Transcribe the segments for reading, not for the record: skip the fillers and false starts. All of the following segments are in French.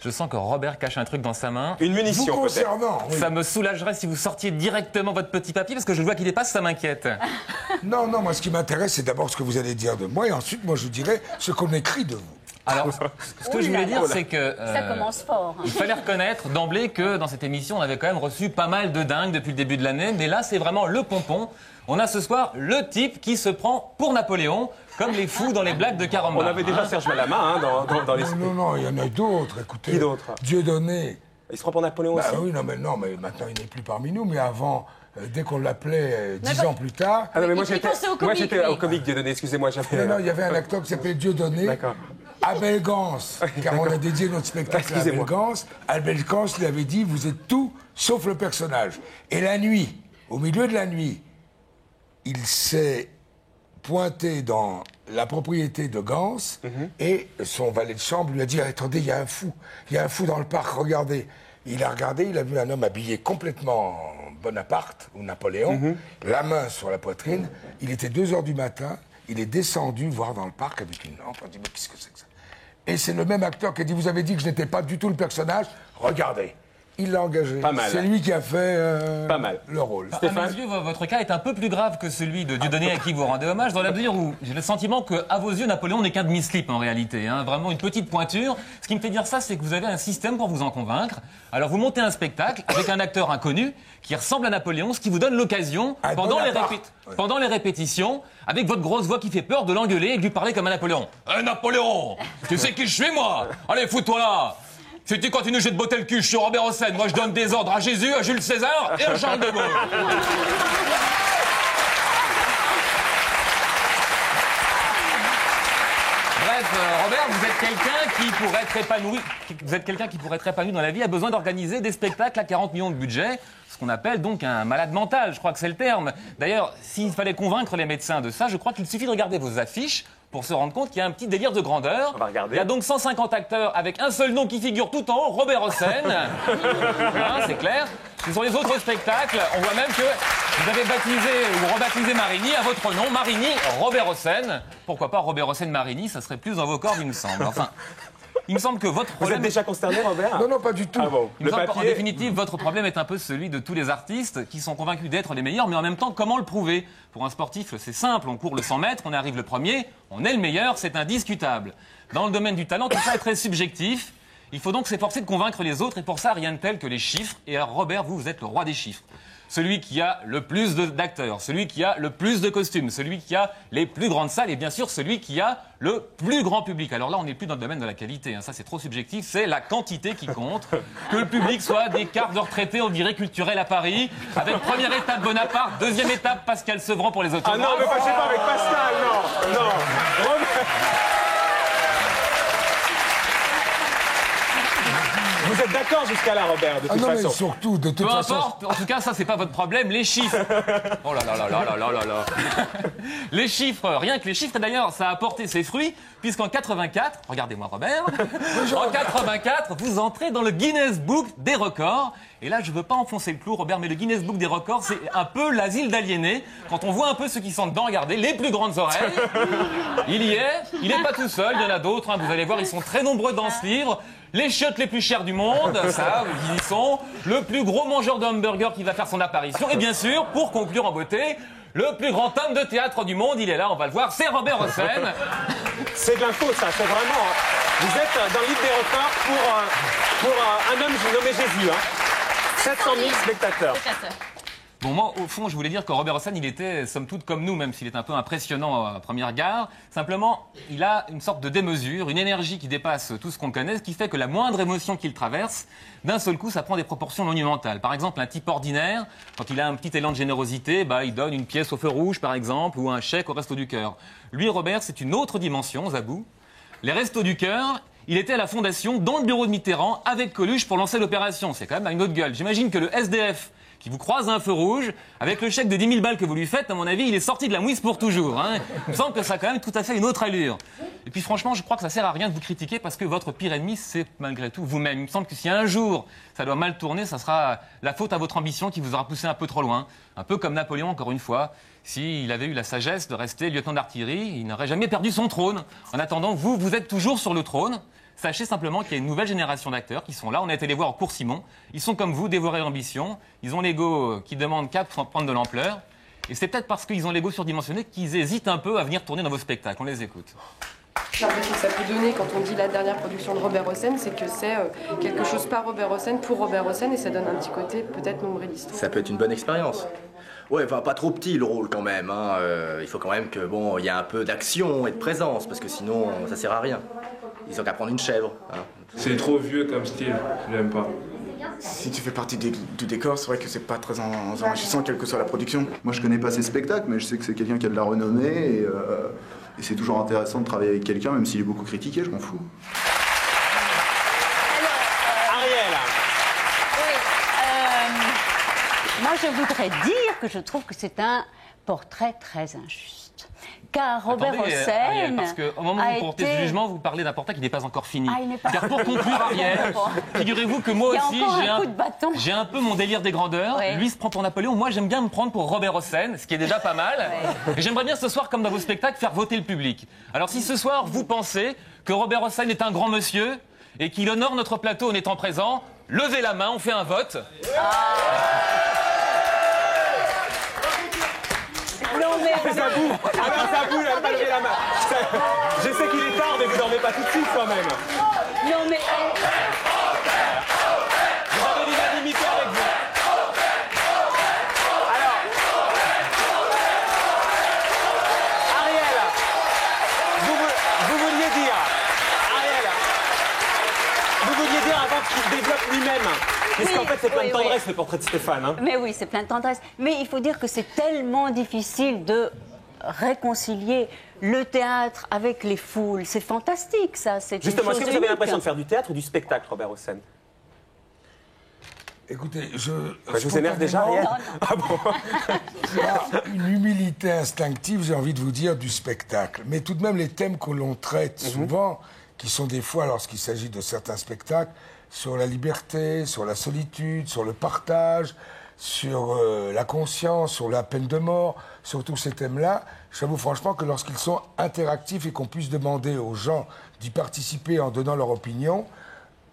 Je sens que Robert cache un truc dans sa main. Une munition, Vous concernant, oui. Ça me soulagerait si vous sortiez directement votre petit papier, parce que je vois qu'il est pas, ça m'inquiète. Non, moi, ce qui m'intéresse, c'est d'abord ce que vous allez dire de moi, et ensuite, moi, je vous dirai ce qu'on écrit de vous. Alors, ce que je voulais dire, c'est que... Ça commence fort. Il fallait reconnaître d'emblée que dans cette émission, on avait quand même reçu pas mal de dingues depuis le début de l'année, mais là, c'est vraiment le pompon. On a ce soir le type qui se prend pour Napoléon, comme les fous dans les blagues de Caramba. On avait déjà Serge Malama dans les... Non, il y en a d'autres, écoutez. Qui d'autre? Dieudonné. Il se prend pour Napoléon aussi? Oui, non, mais maintenant, il n'est plus parmi nous, mais avant... dès qu'on l'appelait 10 ans plus tard... Ah non, mais moi Il pensait au comique, j'étais lui. au comique, Dieudonné, excusez-moi. Non, il y avait un acteur qui s'appelait Dieudonné. D'accord. Abel Gans, car on a dédié notre spectacle à Abel Gans. Abel Gans lui avait dit, vous êtes tout sauf le personnage. Et la nuit, au milieu de la nuit, il s'est pointé dans la propriété de Gans et son valet de chambre lui a dit, attendez, il y a un fou dans le parc, regardez. Il a regardé, il a vu un homme habillé complètement Bonaparte ou Napoléon, la main sur la poitrine. Il était 2 heures du matin, il est descendu voir dans le parc avec une lampe. On dit, mais qu'est-ce que c'est que ça? Et c'est le même acteur qui a dit, vous avez dit que je n'étais pas du tout le personnage, regardez. Il l'a engagé. Pas mal. C'est lui qui a fait Pas mal. le rôle. À mes yeux, votre cas est un peu plus grave que celui de Dieudonné à qui vous rendez hommage, dans la mesure où j'ai le sentiment qu'à vos yeux, Napoléon n'est qu'un demi-slip en réalité. Vraiment une petite pointure. Ce qui me fait dire ça, c'est que vous avez un système pour vous en convaincre. Alors vous montez un spectacle avec un acteur inconnu qui ressemble à Napoléon, ce qui vous donne l'occasion, pendant les répétitions, avec votre grosse voix qui fait peur, de l'engueuler et de lui parler comme un Napoléon. Hé Napoléon, tu sais qui je suis moi? Allez, fous-toi là! Si tu continues, je vais te botter le cul, je suis Robert Hossein. Moi, je donne des ordres à Jésus, à Jules César et à Charles de Gaulle. Bref, Robert, vous êtes quelqu'un qui pourrait être épanoui. Vous êtes quelqu'un qui pourrait être épanoui dans la vie, a besoin d'organiser des spectacles à 40 millions de budget, ce qu'on appelle donc un malade mental, je crois que c'est le terme. D'ailleurs, s'il fallait convaincre les médecins de ça, je crois qu'il suffit de regarder vos affiches pour se rendre compte qu'il y a un petit délire de grandeur. On va regarder. Il y a donc 150 acteurs avec un seul nom qui figure tout en haut, Robert Hossein. C'est clair. Sur les autres spectacles, on voit même que vous avez baptisé ou rebaptisé Marigny à votre nom, Marigny Robert Hossein. Pourquoi pas Robert Hossein Marigny, ça serait plus dans vos cordes, il me semble. Enfin, il me semble que votre Vous problème... êtes déjà consterné, Robert? Non, pas du tout. Ah bon. Il me Le semble qu'en papier... définitive, votre problème est un peu celui de tous les artistes qui sont convaincus d'être les meilleurs, mais en même temps, comment le prouver? Pour un sportif, c'est simple, on court le 100 mètres, on arrive le premier, on est le meilleur, c'est indiscutable. Dans le domaine du talent, tout ça est très subjectif. Il faut donc s'efforcer de convaincre les autres, et pour ça, rien de tel que les chiffres. Et alors, Robert, vous êtes le roi des chiffres. Celui qui a le plus d'acteurs, celui qui a le plus de costumes, celui qui a les plus grandes salles et bien sûr celui qui a le plus grand public. Alors là, on n'est plus dans le domaine de la qualité, ça c'est trop subjectif, c'est la quantité qui compte. Que le public soit des quarts de retraités au virée culturel à Paris, avec première étape Bonaparte, deuxième étape Pascal Sevran pour les autographes. Ah non, ne fâchez pas avec Pascal, non, non. Vous êtes d'accord jusqu'à là, Robert, de toute non, façon. mais surtout, de toute Peu façon... importe, en tout cas, ça, c'est pas votre problème. Les chiffres. Oh là là là là là là là là. Les chiffres, rien que les chiffres, d'ailleurs, ça a porté ses fruits, puisqu'en 84, regardez-moi Robert, en 84, vous entrez dans le Guinness Book des records. Et là, je veux pas enfoncer le clou, Robert, mais le Guinness Book des records, c'est un peu l'asile d'aliénés. Quand on voit un peu ceux qui sont dedans, regardez, les plus grandes oreilles. Il y est, il n'est pas tout seul, il y en a d'autres, vous allez voir, ils sont très nombreux dans ce livre. Les chiottes les plus chères du monde, ça, ils y sont. Le plus gros mangeur de hamburgers qui va faire son apparition. Et bien sûr, pour conclure en beauté, le plus grand homme de théâtre du monde, il est là, on va le voir, c'est Robert Hossein. C'est de l'info, ça, c'est vraiment... Vous êtes dans le livre des records pour un homme nommé Jésus, 700 000 spectateurs. Bon, moi, au fond, je voulais dire que Robert Hossein, il était, somme toute, comme nous, même s'il est un peu impressionnant à première garde. Simplement, il a une sorte de démesure, une énergie qui dépasse tout ce qu'on connaît, ce qui fait que la moindre émotion qu'il traverse, d'un seul coup, ça prend des proportions monumentales. Par exemple, un type ordinaire, quand il a un petit élan de générosité, il donne une pièce au feu rouge, par exemple, ou un chèque au Resto du Cœur. Lui, Robert, c'est une autre dimension, Zabou. Les Restos du Cœur, il était à la fondation, dans le bureau de Mitterrand, avec Coluche pour lancer l'opération. C'est quand même à une autre gueule. J'imagine que le SDF qui vous croise à un feu rouge, avec le chèque de 10 000 balles que vous lui faites, à mon avis, il est sorti de la mouise pour toujours. Il me semble que ça a quand même tout à fait une autre allure. Et puis franchement, je crois que ça sert à rien de vous critiquer parce que votre pire ennemi, c'est malgré tout vous-même. Il me semble que si un jour ça doit mal tourner, ça sera la faute à votre ambition qui vous aura poussé un peu trop loin. Un peu comme Napoléon, encore une fois. S'il avait eu la sagesse de rester lieutenant d'artillerie, il n'aurait jamais perdu son trône. En attendant, vous êtes toujours sur le trône. Sachez simplement qu'il y a une nouvelle génération d'acteurs qui sont là. On a été les voir au Cours Simon. Ils sont comme vous, dévorés d'ambition. Ils ont l'ego qui demande qu'à prendre de l'ampleur. Et c'est peut-être parce qu'ils ont l'ego surdimensionné qu'ils hésitent un peu à venir tourner dans vos spectacles. On les écoute. L'impression que ça peut donner quand on dit la dernière production de Robert Hossein, c'est que c'est quelque chose par Robert Hossein pour Robert Hossein et ça donne un petit côté peut-être nombriliste. Ça peut être une bonne expérience. Ouais, enfin pas trop petit le rôle quand même. Hein. Il faut quand même que il y a un peu d'action et de présence parce que sinon ça sert à rien. Ils ont qu'à prendre une chèvre. Hein. C'est trop vieux comme style, je l'aime pas. Si tu fais partie du décor, c'est vrai que c'est pas très enrichissant, quelle que soit la production. Moi, je connais pas ses spectacles, mais je sais que c'est quelqu'un qui a de la renommée et c'est toujours intéressant de travailler avec quelqu'un, même s'il est beaucoup critiqué, je m'en fous. Ariel. Oui, moi, je voudrais dire que je trouve que c'est un portrait très injuste. Car Robert Hossein Ariel, parce qu'au moment où vous portez ce jugement, vous parlez d'un portrait qui n'est pas encore fini. Ah, il n'est pas... Car pour conclure, Ariel, figurez-vous que moi aussi, j'ai un peu mon délire des grandeurs. Oui. Lui se prend pour Napoléon. Moi, j'aime bien me prendre pour Robert Hossein, ce qui est déjà pas mal. Oui. Et j'aimerais bien ce soir, comme dans vos spectacles, faire voter le public. Alors si ce soir, vous pensez que Robert Hossein est un grand monsieur et qu'il honore notre plateau en étant présent, levez la main, on fait un vote. Non, mais... Ça boue. Alors ça boue, elle a pas levé la main. Je sais qu'il est tard, mais vous dormez pas tout de suite quand même. Non, mais... Vous avez l'unanimité avec vous. Alors, Ariel, vous vouliez dire, avant qu'il développe lui-même. Parce qu'en fait, c'est plein de tendresse, le portrait de Stéphane. Hein. Mais oui, c'est plein de tendresse. Mais il faut dire que c'est tellement difficile de réconcilier le théâtre avec les foules. C'est fantastique, ça. Justement, est-ce que vous avez l'impression de faire du théâtre ou du spectacle, Robert Hossein? Écoutez, je vous énerve déjà, Ariel? Ah bon? Une humilité instinctive, j'ai envie de vous dire, du spectacle. Mais tout de même, les thèmes que l'on traite souvent, qui sont des fois, lorsqu'il s'agit de certains spectacles, sur la liberté, sur la solitude, sur le partage, sur la conscience, sur la peine de mort, sur tous ces thèmes-là, j'avoue franchement que lorsqu'ils sont interactifs et qu'on puisse demander aux gens d'y participer en donnant leur opinion,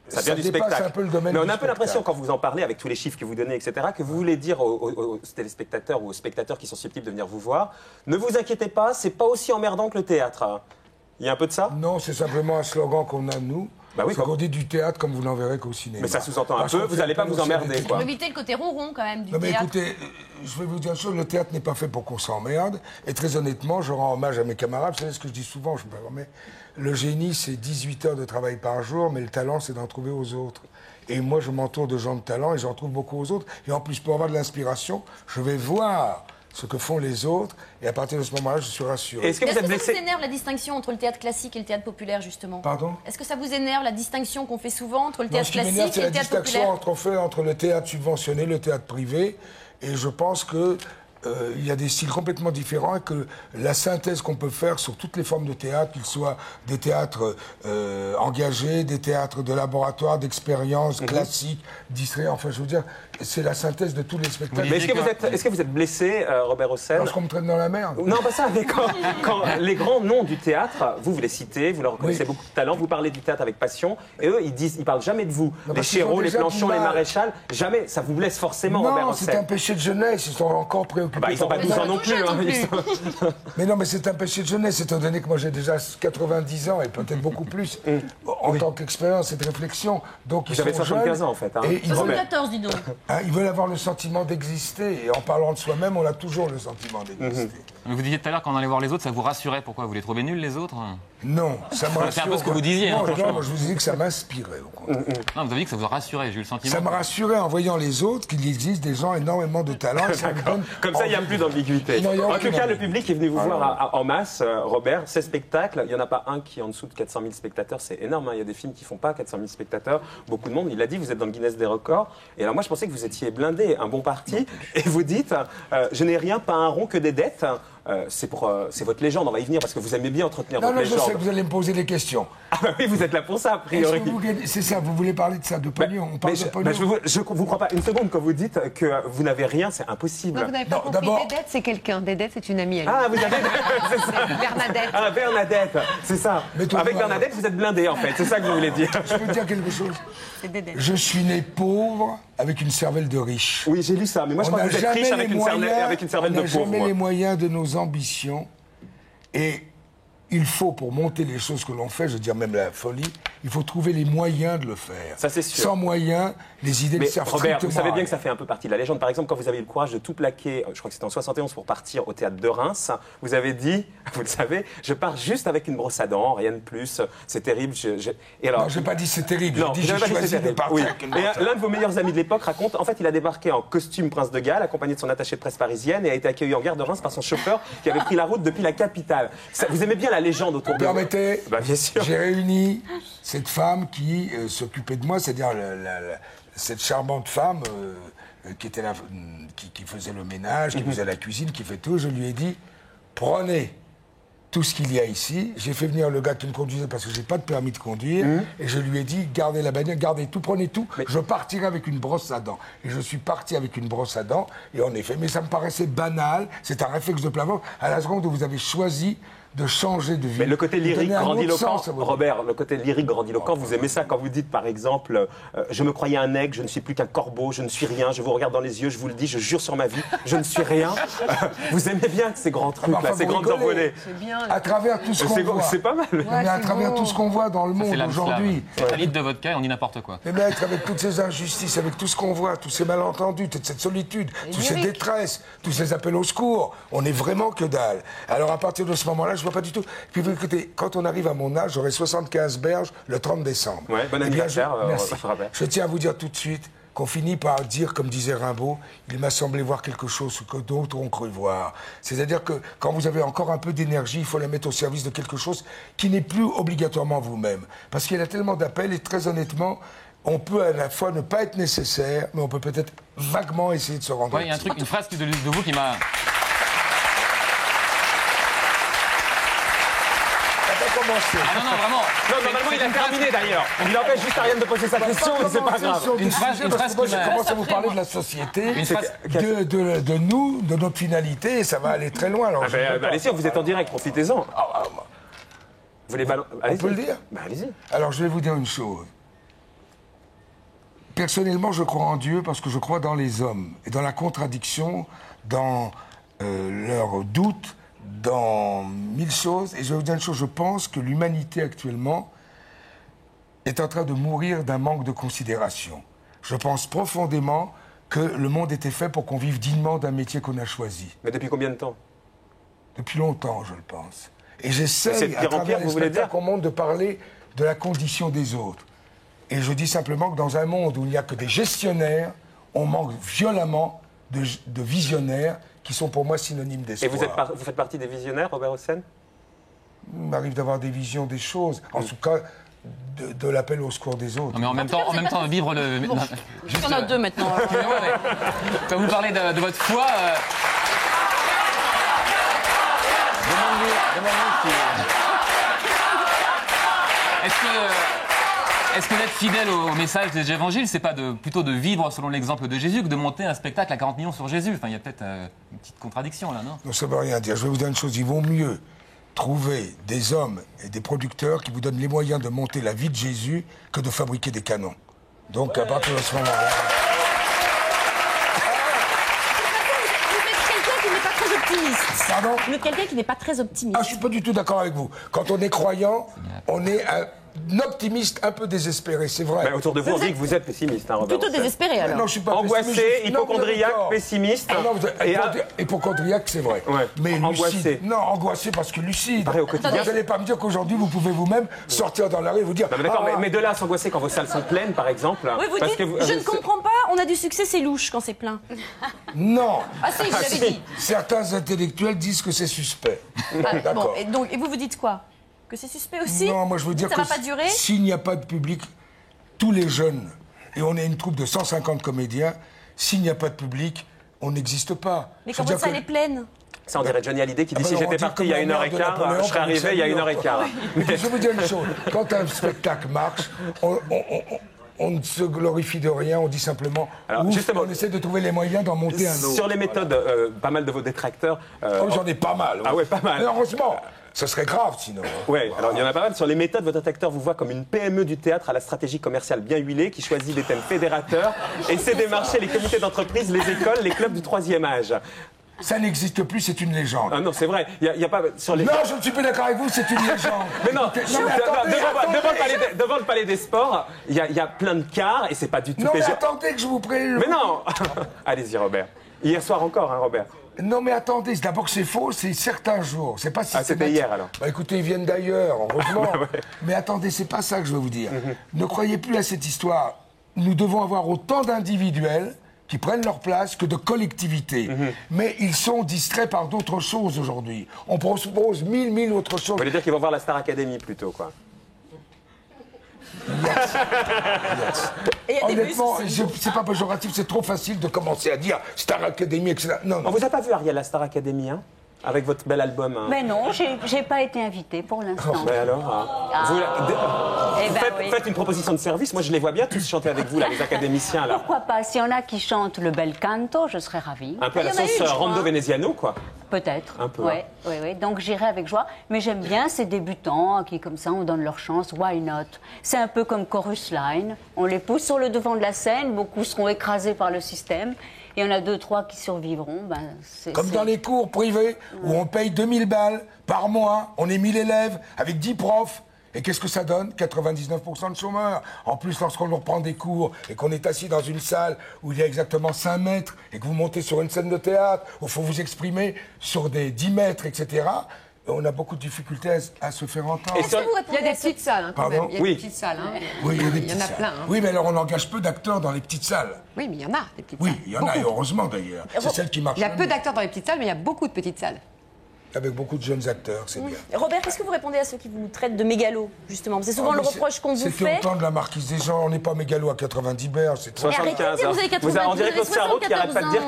ça vient du spectacle. Un peu le domaine. Mais on a un peu l'impression, quand vous en parlez, avec tous les chiffres que vous donnez, etc., que vous voulez dire aux téléspectateurs ou aux spectateurs qui sont susceptibles de venir vous voir, ne vous inquiétez pas, c'est pas aussi emmerdant que le théâtre. Il y a un peu de ça? Non, c'est simplement un slogan qu'on a, nous. Bah oui, c'est qu'on dit du théâtre comme vous n'en verrez qu'au cinéma. Mais ça sous-entend un peu, vous n'allez pas vous emmerder, quoi. Pour éviter le côté ronron, quand même, du non, mais théâtre. écoutez, je vais vous dire une chose, le théâtre n'est pas fait pour qu'on s'emmerde. Et très honnêtement, je rends hommage à mes camarades. Vous savez ce que je dis souvent, je me permets. Le génie, c'est 18 heures de travail par jour, mais le talent, c'est d'en trouver aux autres. Et moi, je m'entoure de gens de talent et j'en trouve beaucoup aux autres. Et en plus, pour avoir de l'inspiration, je vais voir ce que font les autres, et à partir de ce moment-là, je suis rassuré. Est-ce que ça vous énerve la distinction entre le théâtre classique et le théâtre populaire, justement? Pardon? Est-ce que ça vous énerve la distinction qu'on fait souvent entre le théâtre classique et le théâtre populaire? C'est la distinction qu'on fait entre le théâtre subventionné et le théâtre privé, et je pense que il y a des styles complètement différents et que la synthèse qu'on peut faire sur toutes les formes de théâtre, qu'ils soient des théâtres engagés, des théâtres de laboratoire, d'expérience, classiques, distraits, enfin je veux dire, c'est la synthèse de tous les spectacles. Mais est-ce que vous êtes blessé, Robert Hossein? Lorsqu'on me traîne dans la merde? Non, pas ça, mais quand les grands noms du théâtre, vous les citez, vous leur reconnaissez beaucoup de talent, vous parlez du théâtre avec passion, et eux, ils parlent jamais de vous. Non, les Chéreau, les Planchon, les Maréchal, jamais, ça vous blesse forcément, Robert Hossein. Non, c'est un péché de jeunesse, ils sont encore préoccupés. Bah, ils sont pas 12 ans non plus. Mais non, mais c'est un péché de jeunesse, étant donné que moi j'ai déjà 90 ans et peut-être beaucoup plus en tant qu'expérience et de réflexion. Donc vous avez 75 ans en fait. Hein. 74, dis donc. Ils veulent avoir le sentiment d'exister. Et en parlant de soi-même, on a toujours le sentiment d'exister. Vous disiez tout à l'heure qu'en allant voir les autres, ça vous rassurait. Pourquoi? Vous les trouvez nuls, les autres? Non, ça me rassure. C'est un peu ce que vous disiez. Non, moi, je vous disais que ça m'inspirait. Non, vous avez dit que ça vous rassurait, j'ai eu le sentiment. Ça me rassurait en voyant les autres qu'il existe des gens énormément de talent. Comme ça, il n'y a plus d'ambiguïté. En tout cas, le public est venu vous voir en masse, Robert. Ces spectacles, il n'y en a pas un qui est en dessous de 400 000 spectateurs. C'est énorme. Il y a des films qui ne font pas 400 000 spectateurs. Beaucoup de monde. Il a dit, vous êtes dans le Guinness des records. Et alors moi, je pensais que vous étiez blindé, un bon parti. Et vous dites, je n'ai rien, pas un rond, que des dettes. c'est votre légende, on va y venir, parce que vous aimez bien entretenir votre Non, légende. je sais que vous allez me poser des questions. Ah bah oui, vous êtes là pour ça, a priori. C'est ça, vous voulez parler de ça, de pognon, on parle de pognon. Je ne vous crois pas une seconde quand vous dites que vous n'avez rien, c'est impossible. Non, vous n'avez pas compris. Dédette, c'est quelqu'un. Dédette, c'est une amie à lui. Ah, vous avez... c'est ça. Bernadette. Ah, Bernadette, c'est ça. Avec Bernadette, vous êtes blindé, en fait. C'est ça que vous voulez dire. Je peux dire quelque chose. C'est Dédette. Je suis né pauvre avec une cervelle de riche. Oui, j'ai lu ça, mais moi je crois que vous êtes riche avec une cervelle de pauvre. On n'a jamais les moyens de nos ambitions. Et il faut, pour monter les choses que l'on fait, je veux dire même la folie, il faut trouver les moyens de le faire. Ça, c'est sûr. Sans moyens, les idées ne servent Robert, strictement vous savez à bien rien. que ça fait un peu partie de la légende. Par exemple, quand vous avez eu le courage de tout plaquer, je crois que c'était en 71 pour partir au théâtre de Reims, vous avez dit, vous le savez, je pars juste avec une brosse à dents, rien de plus, c'est terrible. Et alors, non, je n'ai pas dit c'est terrible, non, j'ai dit j'ai choisi de partir avec une brosse à dents. Et l'un de vos meilleurs amis de l'époque raconte, en fait, il a débarqué en costume prince de Galles, accompagné de son attaché de presse parisienne, et a été accueilli en gare de Reims par son chauffeur qui avait pris la route depuis la capitale. Vous aimez bien la légende autour de vous? Permettez, bien sûr. J'ai réuni cette femme qui s'occupait de moi, c'est-à-dire cette charmante femme qui était là, qui faisait le ménage, qui faisait la cuisine, qui fait tout. Je lui ai dit, prenez tout ce qu'il y a ici. J'ai fait venir le gars qui me conduisait parce que j'ai pas de permis de conduire. Et je lui ai dit, gardez la bagnole, gardez tout, prenez tout. Je partirai avec une brosse à dents. Et je suis parti avec une brosse à dents. Et en effet, mais ça me paraissait banal. C'est un réflexe de plein ventre. À la seconde où vous avez choisi de changer de vie. Mais le côté lyrique grandiloquent, Robert, le côté lyrique grandiloquent, vous aimez ça quand vous dites par exemple je me croyais un aigle, je ne suis plus qu'un corbeau, je ne suis rien, je vous regarde dans les yeux, je vous le dis, je jure sur ma vie, je ne suis rien. Vous aimez bien ces grands trucs, là, ces grandes envolées. C'est bien. À travers tout ce qu'on voit. C'est pas mal. Ouais, mais à travers tout ce qu'on voit dans le monde aujourd'hui. C'est un litre de vodka et on dit n'importe quoi. Mais maître, avec toutes ces injustices, avec tout ce qu'on voit, tous ces malentendus, toute cette solitude, toutes ces détresses, tous ces appels au secours, on est vraiment que dalle. Alors à partir de ce moment-là, je vois pas du tout. Puis écoutez, quand on arrive à mon âge, j'aurai 75 berges le 30 décembre. Ouais, bon anniversaire, merci. Je tiens à vous dire tout de suite qu'on finit par dire, comme disait Rimbaud, il m'a semblé voir quelque chose que d'autres ont cru voir. C'est-à-dire que quand vous avez encore un peu d'énergie, il faut la mettre au service de quelque chose qui n'est plus obligatoirement vous-même. Parce qu'il y a tellement d'appels et très honnêtement, on peut à la fois ne pas être nécessaire, mais on peut peut-être vaguement essayer de se rendre utile. Il y a un truc, une phrase de vous qui m'a... Ah non, vraiment. Non, normalement, il a terminé d'ailleurs. Il n'empêche juste Ariane de poser sa question, c'est pas grave. Une phrase qui je commence à vous parler de la société, de nous, de notre finalité, et ça va aller très loin. Alors, allez-y, vous êtes en direct, profitez-en. Vous voulez on peut le dire? Allez-y. Alors, je vais vous dire une chose. Personnellement, je crois en Dieu parce que je crois dans les hommes, et dans la contradiction, dans leurs doutes, dans mille choses. Et je vais vous dire une chose, je pense que l'humanité actuellement est en train de mourir d'un manque de considération. Je pense profondément que le monde était fait pour qu'on vive dignement d'un métier qu'on a choisi. Mais depuis combien de temps? Depuis longtemps, je le pense. Et j'essaie, à travers les spectacles qu'on monte, de parler de la condition des autres. Et je dis simplement que dans un monde où il n'y a que des gestionnaires, on manque violemment de visionnaires qui sont pour moi synonymes d'espoir. Et vous faites partie des visionnaires, Robert Hossein? Il m'arrive d'avoir des visions des choses, en tout cas de l'appel au secours des autres. Non, mais en même temps, vivre le... Bon, il y en a deux maintenant. Quand vous parlez de votre foi... Demandez-vous si... Est-ce que d'être fidèle au message des évangiles, c'est pas plutôt de vivre selon l'exemple de Jésus que de monter un spectacle à 40 millions sur Jésus? Enfin, il y a peut-être une petite contradiction là, non? Non, ça ne veut rien dire. Je vais vous dire une chose, il vaut mieux trouver des hommes et des producteurs qui vous donnent les moyens de monter la vie de Jésus que de fabriquer des canons. Donc, à partir de ce moment-là... Pardon? Vous êtes quelqu'un qui n'est pas très optimiste. Ah, je suis pas du tout d'accord avec vous. Quand on est croyant, on est un optimiste un peu désespéré, c'est vrai. Mais autour de vous, on dit que vous êtes pessimiste, hein, Robert. Plutôt désespéré, alors. Non, je suis pas angoissé, hypochondriaque, pessimiste. Ah, non, hypochondriaque, c'est vrai. Ouais. Mais angoissé. Lucide. Non, angoissé parce que lucide. Pareil au quotidien. Vous n'allez pas me dire qu'aujourd'hui, vous pouvez vous-même sortir dans la rue et vous dire... Non, mais d'accord, mais de là à s'angoisser quand vos salles sont pleines, par exemple... Oui, vous dites, je ne comprends pas, on a du succès, c'est louche quand c'est plein. Non. Ah si, vous l'avez dit. Certains intellectuels disent que c'est suspect. D'accord. Bon, et vous dites quoi? Que c'est suspect aussi? Non, moi je veux dire ça que va pas durer? S'il n'y a pas de public, tous les jeunes, et on est une troupe de 150 comédiens, s'il n'y a pas de public, on n'existe pas. Mais quand votre salle est pleine? Ça, on dirait Johnny Hallyday qui dit Ah si ben, on j'étais dit parti comme il y a la 1h15, mère de Napoléon, je serais comme arrivé il y a 1h15. Je vais vous dire une chose. Quand un spectacle marche, on ne se glorifie de rien, on dit simplement Alors, justement, on essaie de trouver les moyens d'en monter un autre. Sur les méthodes, pas mal de vos détracteurs... Oh, j'en ai pas mal. Ah ouais, pas mal. Mais heureusement, ce serait grave sinon. Ouais, alors il y en a pas mal. Sur les méthodes, votre détracteur vous voit comme une PME du théâtre à la stratégie commerciale bien huilée qui choisit des thèmes fédérateurs et sait démarcher les comités d'entreprise, les écoles, les clubs du 3e âge. Ça n'existe plus, c'est une légende. Ah non, c'est vrai. Il y a pas sur les. Non, je ne suis plus d'accord avec vous, c'est une légende. Mais non, attendez, devant le palais des sports, il y a plein de cars et c'est pas du tout. Non, mais attendez que je vous prie. Mais non. Allez-y, Robert. Hier soir encore, hein, Robert. Non, mais attendez, d'abord c'est faux, c'est certains jours. C'est pas systématique. C'était hier alors. Bah écoutez, ils viennent d'ailleurs, heureusement. Mais attendez, c'est pas ça que je veux vous dire. Ne croyez plus à cette histoire. Nous devons avoir autant d'individuels qui prennent leur place que de collectivités. Mais ils sont distraits par d'autres choses aujourd'hui. On propose mille autres choses. Vous voulez dire qu'ils vont voir la Star Academy plutôt, quoi. Yes. Honnêtement, c'est pas péjoratif, c'est trop facile de commencer à dire Star Academy, etc. Non, non. On vous a pas vu, Ariel, la Star Academy, hein, avec votre bel album. Hein. Mais non, j'ai pas été invitée pour l'instant. Mais alors, faites une proposition de service. Moi, je les vois bien tous chanter avec vous, là, les académiciens. Là. Pourquoi pas? S'il y en a qui chantent le bel canto, je serais ravie. Un peu à la sauce Rondo Veneziano, quoi. Peut-être. Un peu. Oui. Donc j'irai avec joie. Mais j'aime bien ces débutants qui, comme ça, on donne leur chance. Why not? C'est un peu comme Chorus Line. On les pousse sur le devant de la scène. Beaucoup seront écrasés par le système. Il y en a 2-3 qui survivront. Comme dans les cours privés où on paye 2000 balles par mois. On est 1000 élèves avec 10 profs. Et qu'est-ce que ça donne? 99% de chômeurs. En plus, lorsqu'on leur prend des cours et qu'on est assis dans une salle où il y a exactement 5 mètres et que vous montez sur une scène de théâtre où il faut vous exprimer sur des 10 mètres, etc., on a beaucoup de difficultés à se faire entendre. Il y a des petites salles, hein, quand même. Il y a des petites salles. Hein. Oui, il y en a plein. Hein. Oui, mais alors on engage peu d'acteurs dans les petites salles. Oui, mais il y en a, des petites salles. Oui, il y en a, et heureusement d'ailleurs. C'est celle qui marche. Il y a peu d'acteurs dans les petites salles, mais il y a beaucoup de petites salles. Avec beaucoup de jeunes acteurs, c'est bien. Robert, qu'est-ce que vous répondez à ceux qui vous traitent de mégalo, justement? C'est souvent le reproche qu'on vous fait. C'était au temps de la marquise des gens, on n'est pas mégalo à 90 berges, c'est 75. Vous avez 80, on dirait que Sarraute qui n'arrête pas de dire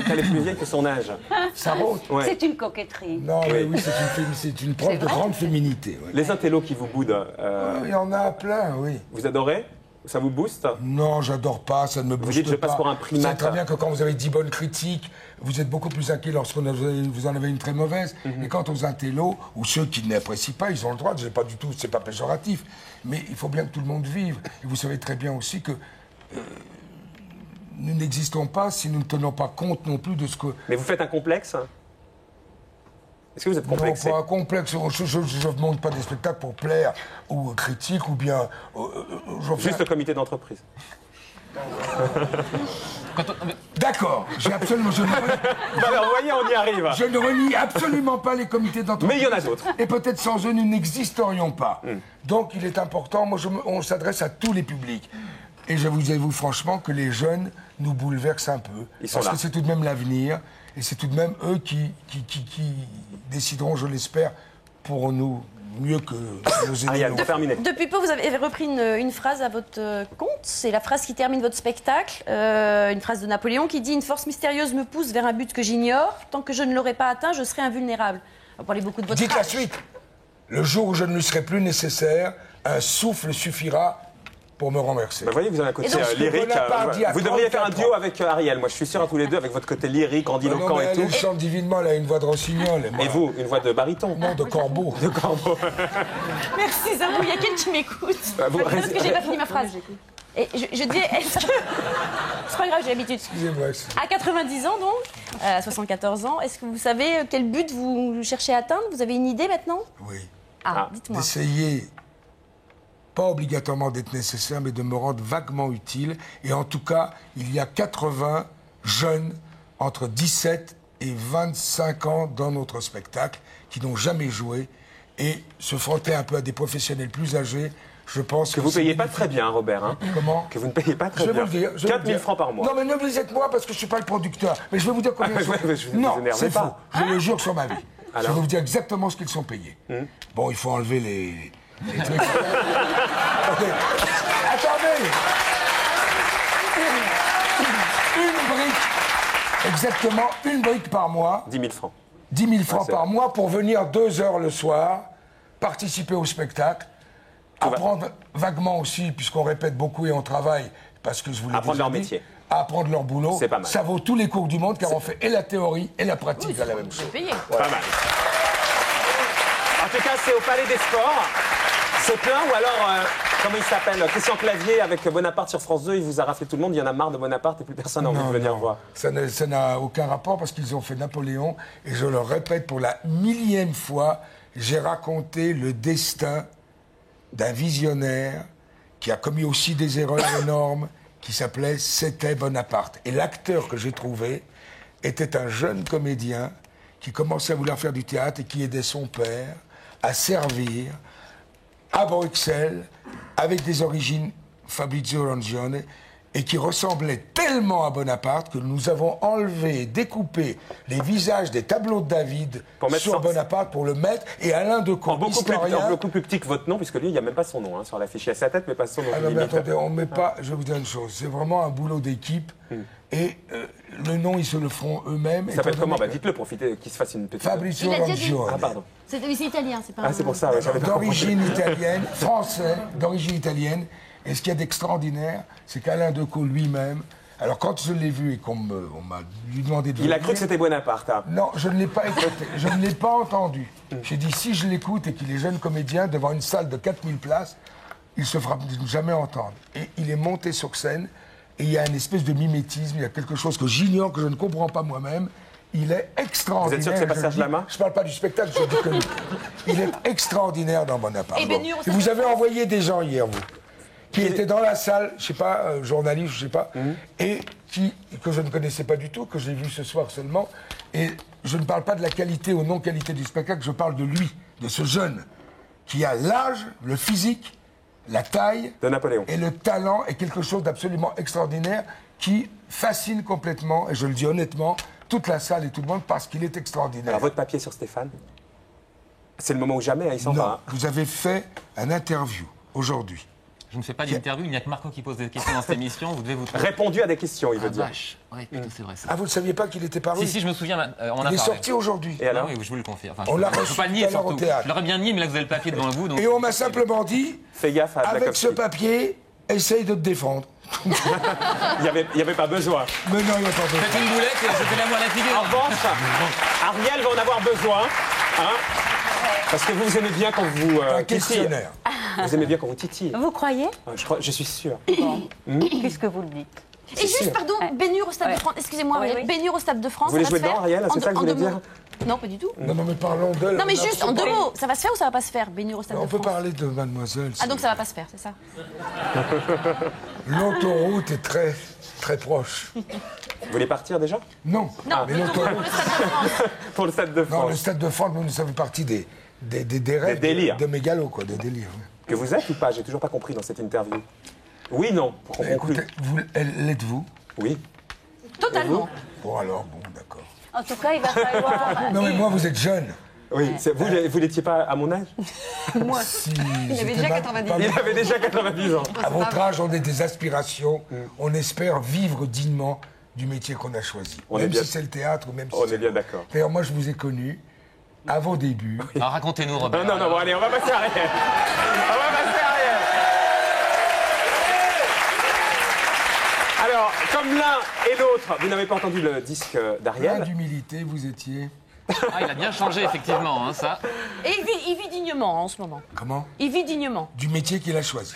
qu'elle est plus vieille que son âge. Sarraute C'est une coquetterie. Non, mais oui, c'est une preuve de grande féminité. Oui. Les intellos qui vous boudent. Il y en a plein, oui. Vous adorez? Ça vous booste? Non, j'adore pas, ça ne me booste pas. Vous dites, je passe pour un primate. Vous savez très bien que quand vous avez 10 bonnes critiques, vous êtes beaucoup plus inquiet lorsque vous en avez une très mauvaise. Et quant aux intellos, ou ceux qui n'apprécient pas, ils ont le droit, pas du tout, c'est pas péjoratif. Mais il faut bien que tout le monde vive. Et vous savez très bien aussi que nous n'existons pas si nous ne tenons pas compte non plus de ce que... Mais vous faites un complexe? Est-ce que vous êtes complexé? Non, pas un complexe. Je ne monte pas des spectacles pour plaire ou critiquer ou bien... Juste le comité d'entreprise. D'accord, j'ai absolument... Alors, vous voyez, on y arrive. Je ne renie absolument pas les comités d'entreprise. Mais il y en a d'autres. Et peut-être sans eux, nous n'existerions pas. Donc, il est important, on s'adresse à tous les publics. Et je vous avoue franchement que les jeunes nous bouleversent un peu. Parce que c'est tout de même l'avenir. Et c'est tout de même eux qui décideront, je l'espère, pour nous mieux que nos aînés. Ariel, terminé. Depuis peu, vous avez repris une phrase à votre compte. C'est la phrase qui termine votre spectacle. Une phrase de Napoléon qui dit « Une force mystérieuse me pousse vers un but que j'ignore. Tant que je ne l'aurai pas atteint, je serai invulnérable. » On va parler beaucoup de votre Dites la suite. Le jour où je ne lui serai plus nécessaire, un souffle suffira pour me renverser. Vous voyez, vous avez un côté lyrique. Vous devriez faire un duo avec Ariel. Moi, je suis sûr à tous les deux, avec votre côté lyrique, grandiloquent et tout. Elle chante divinement, elle a une voix de rossignol. Et vous, une voix de baryton? Non, de corbeau. De corbeau. Merci, Zabou. Il y a quelqu'un qui m'écoute. Parce que j'ai pas fini ma phrase. Et je dis, c'est pas grave, j'ai l'habitude. Excusez-moi. À 90 ans, donc, à 74 ans, est-ce que vous savez quel but vous cherchez à atteindre? Vous avez une idée maintenant? Oui. Dites-moi. D'essayer, pas obligatoirement d'être nécessaire, mais de me rendre vaguement utile. Et en tout cas, il y a 80 jeunes entre 17 et 25 ans dans notre spectacle qui n'ont jamais joué et se frotter un peu à des professionnels plus âgés. Je pense que vous ne payez pas très bien, Robert. Hein. Comment? Que vous ne payez pas très bien. Je vais vous le dire. 4 000 francs par mois. Non, mais ne vous êtes moi parce que je ne suis pas le producteur. Mais je vais vous dire combien Non, c'est faux. Je le jure sur ma vie. Alors? Je vais vous dire exactement ce qu'ils sont payés. Bon, il faut enlever les trucs. Attendez. Une brique. Exactement, une brique par mois. 10 000 francs. 10 000 francs par mois pour venir 2 heures le soir, participer au spectacle, apprendre vaguement aussi, puisqu'on répète beaucoup et on travaille, parce que je voulais apprendre leur métier. Apprendre leur boulot. C'est pas mal. Ça vaut tous les cours du monde, car on fait et la théorie et la pratique à la même chose. Pas mal. En tout cas, c'est au Palais des Sports. C'est plein, ou alors, comment il s'appelle, Christian Clavier avec Bonaparte sur France 2, il vous a raflé tout le monde, il y en a marre de Bonaparte et plus personne n'a envie de venir voir. Ça n'a aucun rapport parce qu'ils ont fait Napoléon, et je le répète pour la 1000e fois, j'ai raconté le destin d'un visionnaire qui a commis aussi des erreurs énormes, qui s'appelait C'était Bonaparte. Et l'acteur que j'ai trouvé était un jeune comédien qui commençait à vouloir faire du théâtre et qui aidait son père à servir à Bruxelles avec des origines Fabrizio Rangione et qui ressemblait tellement à Bonaparte que nous avons enlevé, découpé les visages des tableaux de David sur Bonaparte pour le mettre, et Alain Decaux, historien... beaucoup plus petit que votre nom, puisque lui, il n'y a même pas son nom sur l'affiche. Il y a sa tête, mais pas son nom. Ah non, mais attendez, on met pas... Je vais vous dire une chose, c'est vraiment un boulot d'équipe, et le nom, ils se le feront eux-mêmes. Ça s'appelle comment? Dites-le, profitez, qu'il se fasse une petite... Fabrizio Rangione. Ah, pardon. C'est italien, c'est pas... Ah, c'est pour ça, j'avais pas d'origine italienne, français, d'origine italienne. Et ce qu'il y a d'extraordinaire, c'est qu'Alain Decaux lui-même, alors quand je l'ai vu et qu'on m'a lui demandé de... Il a cru que c'était Bonaparte. Hein. Non, je ne l'ai pas écouté, je ne l'ai pas entendu. J'ai dit, si je l'écoute et qu'il est jeune comédien devant une salle de 4000 places, il se fera jamais entendre. Et il est monté sur scène, et il y a une espèce de mimétisme, il y a quelque chose que j'ignore, que je ne comprends pas moi-même. Il est extraordinaire. Vous êtes sûr que c'est pas Serge Lama? Je ne parle pas du spectacle, je dis que lui. Il est extraordinaire dans Bonaparte. Et vous avez envoyé des gens hier, vous, qui étaient dans la salle, je sais pas, journaliste, je sais pas, et que je ne connaissais pas du tout, que j'ai vu ce soir seulement. Et je ne parle pas de la qualité ou non-qualité du spectacle, je parle de lui, de ce jeune, qui a l'âge, le physique, la taille de Napoléon. Et le talent est quelque chose d'absolument extraordinaire qui fascine complètement, et je le dis honnêtement, toute la salle et tout le monde parce qu'il est extraordinaire. Alors votre papier sur Stéphane, c'est le moment ou jamais, il s'en va. Vous avez fait un interview aujourd'hui. Je ne fais pas d'interview, il n'y a que Marco qui pose des questions dans cette émission, vous devez vous trouver. Répondu à des questions, il veut dire. Vache. Oui, putain, c'est vrai ça. Ah, vous ne saviez pas qu'il était paru? Si, je me souviens, on a Il est parlé. sorti aujourd'hui. Et alors? Oui, je vous le confirme. Enfin, on l'a je ne reçu peux pas le nier surtout. au théâtre. Je l'aurais bien nié, mais là vous avez le papier devant vous. Donc... Et on m'a simplement dit, fais gaffe à avec ce papier, essaye de te défendre. Il n'y avait pas besoin. Mais non, il n'y a pas besoin. Faites une boulette et jetez-la-moi à la figure. En revanche, Ariel va en avoir besoin. Hein, parce que vous aimez bien quand vous... un questionnaire. Vous aimez bien quand vous titillez. Vous croyez? Je suis sûr. Qu'est-ce que vous le dites? Et juste, pardon, Bénure au Stade de France. Excusez-moi, Bénure au Stade de France. Vous voulez jouer dedans, Ariel? C'est ça que vous voulez dire? Non, pas du tout. Non, mais parlons d'elle. Non, mais juste en 2 mots. Ça va se faire ou ça va pas se faire, Bénure au Stade de France? On peut parler de mademoiselle. Ah, donc ça va pas se faire, c'est ça? L'autoroute est très, très proche. Vous voulez partir déjà? Non. Non, mais l'autoroute... Pour le Stade de France. Non, le Stade de France, nous sommes partie des rêves, des délires. de mégalos, quoi, des délires. Ouais. Que vous êtes ou pas? J'ai toujours pas compris dans cette interview. Oui, non, pour qu'on conclue. Écoutez, l'êtes-vous? Oui. Totalement. Bon, alors, bon, d'accord. En tout cas, il va falloir... Non, mais moi, vous êtes jeune. Oui, vous n'étiez pas à mon âge? Moi, si, il avait déjà 90 ans. Il avait déjà 90 ans. À votre âge, on a des aspirations. On espère vivre dignement du métier qu'on a choisi. Même si c'est le théâtre, ou même si on est bien d'accord. D'ailleurs, moi, je vous ai connu à vos débuts. Alors, racontez-nous, Robert. Non, bon, allez, on va passer à Ariel. On va passer à Ariel. Alors, comme l'un et l'autre, vous n'avez pas entendu le disque d'Ariel. Plein d'humilité, vous étiez. Ah, il a bien changé, effectivement, hein, ça. Et il vit dignement en ce moment. Comment? Il vit dignement. Du métier qu'il a choisi.